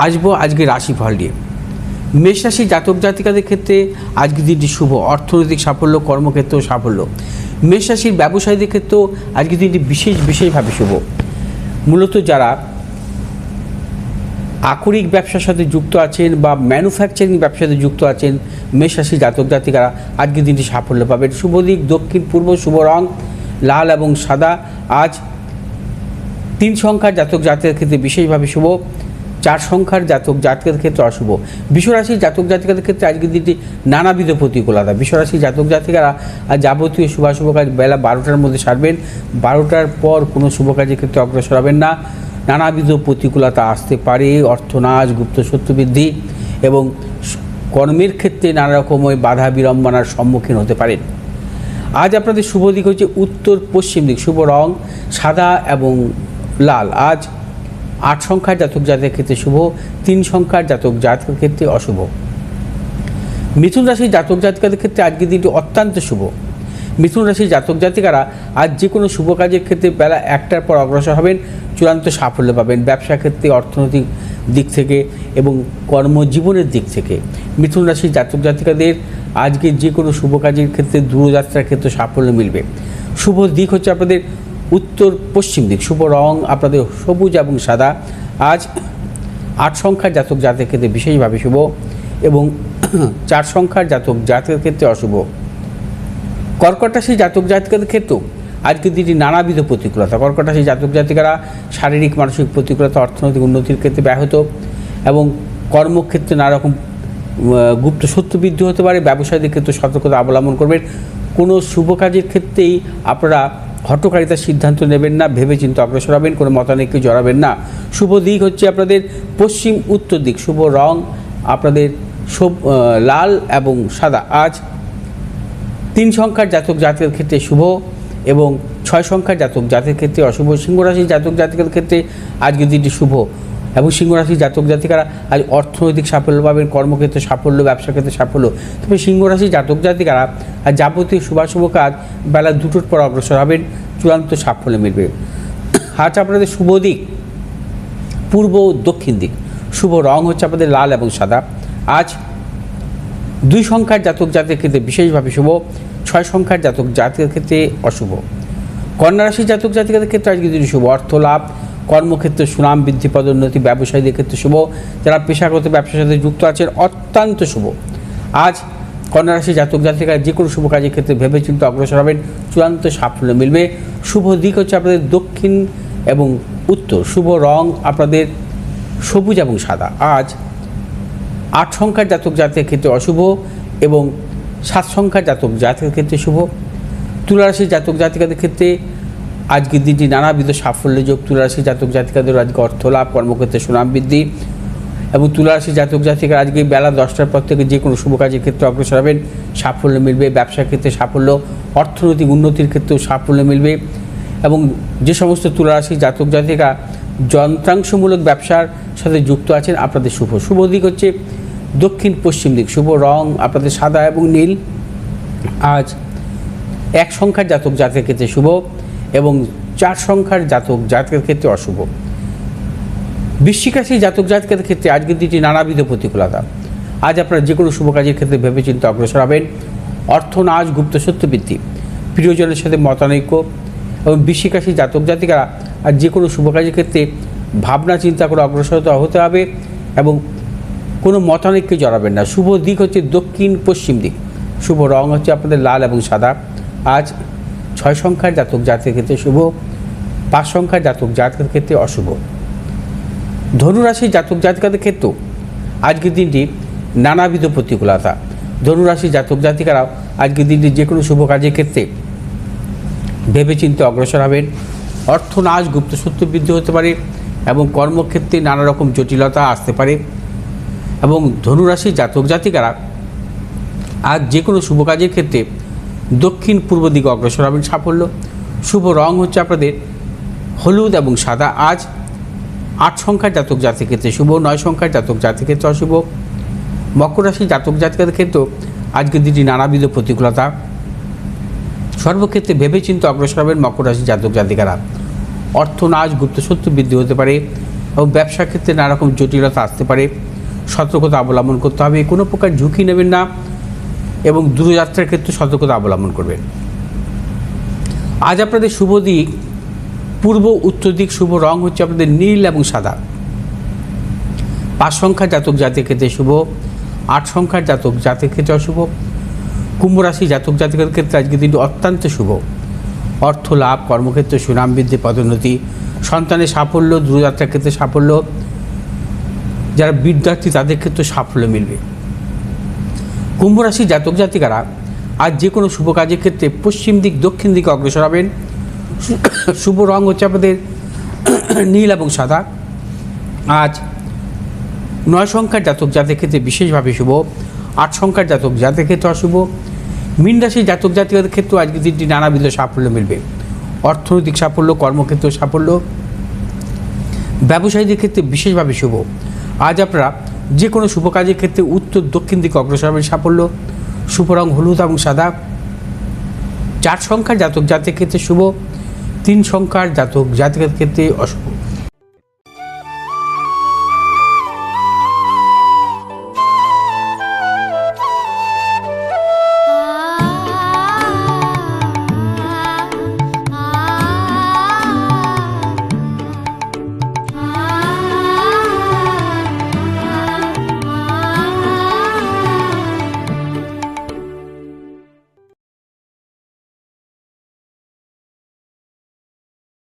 আসবো আজকে রাশিফল নিয়ে। মেষ রাশি জাতক জাতিকাদের ক্ষেত্রে আজকের দিনটি শুভ, অর্থনৈতিক সাফল্য, কর্মক্ষেত্রেও সাফল্য। মেষ রাশির ব্যবসায়ীদের ক্ষেত্রেও আজকের দিনটি বিশেষভাবে শুভ। মূলত যারা আকরিক ব্যবসার সাথে যুক্ত আছেন বা ম্যানুফ্যাকচারিং ব্যবসার সাথে যুক্ত আছেন, মেষ রাশি জাতক জাতিকারা আজকের দিনটি সাফল্য পাবেন। শুভ দিক দক্ষিণ পূর্ব, শুভ রং লাল এবং সাদা। আজ 3 সংখ্যার জাতক জাতিকার ক্ষেত্রে বিশেষভাবে শুভ, 4 সংখ্যার জাতক জাতিকাদের ক্ষেত্রে অশুভ। বিশ্বরাশির জাতক জাতিকাদের ক্ষেত্রে আজকের দিনটি নানাবিধ প্রতিকূলতা। বিশ্বরাশির জাতক জাতিকারা আজ যাবতীয় শুভ কাজ বেলা 12টার মধ্যে সারবেন। 12টার পর কোনো শুভ কাজের ক্ষেত্রে অগ্রসর হবেন না। নানাবিধ প্রতিকূলতা আসতে পারে, অর্থনাশ, গুপ্ত শত্রু বৃদ্ধি এবং কর্মের ক্ষেত্রে নানা রকম বাধা বিড়ম্বনার সম্মুখীন হতে পারেন। আজ আপনাদের শুভ দিক হচ্ছে উত্তর পশ্চিম দিক, শুভ রং সাদা এবং লাল। আজ 8 সংখ্যার জাতক জাতিকের ক্ষেত্রে শুভ, 3 সংখ্যার জাতক জাতিকের ক্ষেত্রে অশুভ। মিথুন রাশির জাতক জাতিকাদের ক্ষেত্রে আজকের দিনটি অত্যন্ত শুভ। মিথুন রাশির জাতক জাতিকারা আজ যে কোনো শুভ কাজের ক্ষেত্রে বেলা 1টার পর অগ্রসর হবেন, চূড়ান্ত সাফল্য পাবেন। ব্যবসা ক্ষেত্রে, অর্থনৈতিক দিক থেকে এবং কর্মজীবনের দিক থেকে মিথুন রাশির জাতক জাতিকাদের আজকে যে কোনো শুভ কাজের ক্ষেত্রে, দূরযাত্রার ক্ষেত্রে সাফল্য মিলবে। শুভ দিক হচ্ছে আপনাদের উত্তর পশ্চিম দিক, শুভ রং আপনাদের সবুজ এবং সাদা। আজ 8 সংখ্যার জাতক জাতিকের ক্ষেত্রে বিশেষভাবে শুভ এবং 4 সংখ্যার জাতক জাতিকের ক্ষেত্রে অশুভ। কর্কট রাশির জাতক জাতিকাদের ক্ষেত্রেও আজকের দিনটি নানাবিধ প্রতিকূলতা। কর্কট রাশির জাতক জাতিকারা শারীরিক মানসিক প্রতিকূলতা, অর্থনৈতিক উন্নতির ক্ষেত্রে ব্যাহত এবং কর্মক্ষেত্রে নানা রকম গুপ্ত শত্রু বৃদ্ধি হতে পারে। ব্যবসায়ীদের ক্ষেত্রে সতর্কতা অবলম্বন করবেন। কোনো শুভ কাজের ক্ষেত্রেই আপনারা হঠকারিতার সিদ্ধান্ত নেবেন না, ভেবেচিন্তে অগ্রসর হবেন, কোনো মতানৈক্যে জড়াবেন না। শুভ দিক হচ্ছে আপনাদের পশ্চিম উত্তর দিক, শুভ রং আপনাদের লাল এবং সাদা। আজ 3 সংখ্যার জাতক জাতিকের ক্ষেত্রে শুভ এবং 6 সংখ্যার জাতক জাতিকের ক্ষেত্রে অশুভ। সিংহ রাশির জাতক জাতিকের ক্ষেত্রে আজকের দিনটি শুভ এবং সিংহ রাশির জাতক জাতিকারা আজ অর্থনৈতিক সাফল্য পাবেন, কর্মক্ষেত্রে সাফল্য, ব্যবসা ক্ষেত্রে সাফল্য। তবে সিংহ রাশির জাতক জাতিকারা আজ যাবতীয় শুভ কাজ বেলা 2টোর পর অগ্রসর হবেন, চূড়ান্ত সাফল্য মিলবে। আজ আপনাদের শুভ দিক পূর্ব ও দক্ষিণ দিক, শুভ রং হচ্ছে আপনাদের লাল এবং সাদা। আজ 2 সংখ্যার জাতক জাতিকের ক্ষেত্রে বিশেষভাবে শুভ, 6 সংখ্যার জাতক জাতিকের ক্ষেত্রে অশুভ। কন্যা রাশির জাতক জাতিকাদের ক্ষেত্রে আজকে দিনটি শুভ, অর্থ লাভ, কর্মক্ষেত্রে সুনাম বৃদ্ধি, পদোন্নতি। ব্যবসায়ীদের ক্ষেত্রে শুভ, যারা পেশাগত ব্যবসার সাথে যুক্ত আছেন অত্যন্ত শুভ। আজ কন্যা রাশির জাতক জাতিকারা যে কোনো শুভ কাজের ক্ষেত্রে ভেবেচিন্তে অগ্রসর হবেন, চূড়ান্ত সাফল্য মিলবে। শুভ দিক হচ্ছে আপনাদের দক্ষিণ এবং উত্তর, শুভ রং আপনাদের সবুজ এবং সাদা। আজ 8 সংখ্যার জাতক জাতিকের ক্ষেত্রে অশুভ এবং 7 সংখ্যার জাতক জাতিকের ক্ষেত্রে শুভ। তুলা রাশির জাতক জাতিকাদের ক্ষেত্রে আজকের দিনটি নানাবিধ সাফল্যযোগ। তুলা রাশির জাতক জাতিকাদের আজকে অর্থ লাভ, কর্মক্ষেত্রে সুনাম বৃদ্ধি এবং তুলা রাশির জাতক জাতিকারা আজকে বেলা 10টার পর থেকে যে কোনো শুভ কাজের ক্ষেত্রে অগ্রসর হবেন, সাফল্য মিলবে। ব্যবসার ক্ষেত্রে সাফল্য, অর্থনৈতিক উন্নতির ক্ষেত্রেও সাফল্য মিলবে এবং যে সমস্ত তুলা রাশির জাতক জাতিকা যন্ত্রাংশমূলক ব্যবসার সাথে যুক্ত আছেন আপনাদের শুভ। শুভ দিক হচ্ছে দক্ষিণ পশ্চিম দিক, শুভ রং আপনাদের সাদা এবং নীল। আজ 1 সংখ্যার জাতক জাতিকের ক্ষেত্রে শুভ এবং 4 সংখ্যার জাতক জাতিকের ক্ষেত্রে অশুভ। বৃশ্চিক রাশির জাতক জাতিকাদের ক্ষেত্রে আজকের দিনটি নানাবিধ প্রতিকূলতা। আজ আপনারা যে কোনো শুভ কাজের ক্ষেত্রে ভেবেচিন্তে অগ্রসর হবেন, অর্থনাশ, গুপ্ত শত্রু বৃদ্ধি, প্রিয়জনের সাথে মতানৈক্য এবং বৃশ্চিক রাশির জাতক জাতিকারা আর যে কোনো শুভ কাজের ক্ষেত্রে ভাবনা চিন্তা করে অগ্রসর হতে হবে এবং কোনো মতানৈক্যে জড়াবেন না। শুভ দিক হচ্ছে দক্ষিণ পশ্চিম দিক, শুভ রং হচ্ছে আপনাদের লাল এবং সাদা। আজ 6 সংখ্যার জাতক জাতিকের ক্ষেত্রে শুভ, 5 সংখ্যার জাতক জাতিকের ক্ষেত্রে অশুভ। ধনুরাশির জাতক জাতিকাদের ক্ষেত্রেও আজকের দিনটি নানাবিধ প্রতিকূলতা। ধনুরাশির জাতক জাতিকারাও আজকের দিনটি যে কোনো শুভ কাজের ক্ষেত্রে ভেবেচিন্তে অগ্রসর হবেন, অর্থনাশ, গুপ্ত শত্রু বৃদ্ধি হতে পারে এবং কর্মক্ষেত্রে নানা রকম জটিলতা আসতে পারে এবং ধনুরাশির জাতক জাতিকারা আজ যে কোনো শুভ কাজের ক্ষেত্রে দক্ষিণ পূর্ব দিকে অগ্রসর হবেন, সাফল্য। শুভ রং হচ্ছে আপনাদের হলুদ এবং সাদা। আজ 8 সংখ্যার জাতক জাতিকের ক্ষেত্রে শুভ, 9 সংখ্যার জাতক জাতিকের ক্ষেত্রে অশুভ। মকর রাশির জাতক জাতিকাদের ক্ষেত্রেও আজকের দিনটি নানাবিধ প্রতিকূলতা। সর্বক্ষেত্রে ভেবেচিন্তে অগ্রসর হবেন মকর রাশির জাতক জাতিকারা। অর্থনাশ, গুপ্ত শত্রু বৃদ্ধি হতে পারে এবং ব্যবসার ক্ষেত্রে নানা রকম জটিলতা আসতে পারে, সতর্কতা অবলম্বন করতে হবে। কোনো প্রকার ঝুঁকি নেবেন না এবং দূরযাত্রার ক্ষেত্রে সতর্কতা অবলম্বন করবেন। আজ আপনাদের শুভ দিক পূর্ব উত্তর দিক, শুভ রং হচ্ছে আপনাদের নীল এবং সাদা। 5 সংখ্যার জাতক জাতির ক্ষেত্রে শুভ, 8 সংখ্যার জাতক জাতির ক্ষেত্রে অশুভ। কুম্ভ রাশি জাতক জাতিকের ক্ষেত্রে আজকের দিনটি অত্যন্ত শুভ। অর্থ লাভ, কর্মক্ষেত্রে সুনাম বৃদ্ধি, পদোন্নতি, সন্তানের সাফল্য, দূরযাত্রার ক্ষেত্রে সাফল্য, যারা বিদ্যার্থী তাদের ক্ষেত্রে সাফল্য মিলবে। কুম্ভ রাশি জাতক জাতিকারা আজ যে কোনো শুভ কাজের ক্ষেত্রে পশ্চিম দিক দক্ষিণ দিকে অগ্রসর হবেন। শুভ রং হচ্ছে আপনাদের নীল এবং সাদা। আজ 9 সংখ্যার জাতক জাতির ক্ষেত্রে বিশেষভাবে শুভ, 8 সংখ্যার জাতক জাতির ক্ষেত্রে অশুভ। মীন রাশির জাতক জাতিকাদের ক্ষেত্রেও আজকের দিনটি নানাবিধ সাফল্য মিলবে। অর্থনৈতিক সাফল্য, কর্মক্ষেত্রে সাফল্য, ব্যবসায়ীদের ক্ষেত্রে বিশেষভাবে শুভ। আজ আপনারা যে কোনো শুভ কাজের ক্ষেত্রে উত্তর দক্ষিণ দিকে অগ্রসর হবেন, সাফল্য। শুভ রং হলুদ এবং সাদা। 4 সংখ্যার জাতক জাতির ক্ষেত্রে শুভ, 3 সংখ্যার জাতক জাতিকের ক্ষেত্রে অশুভ।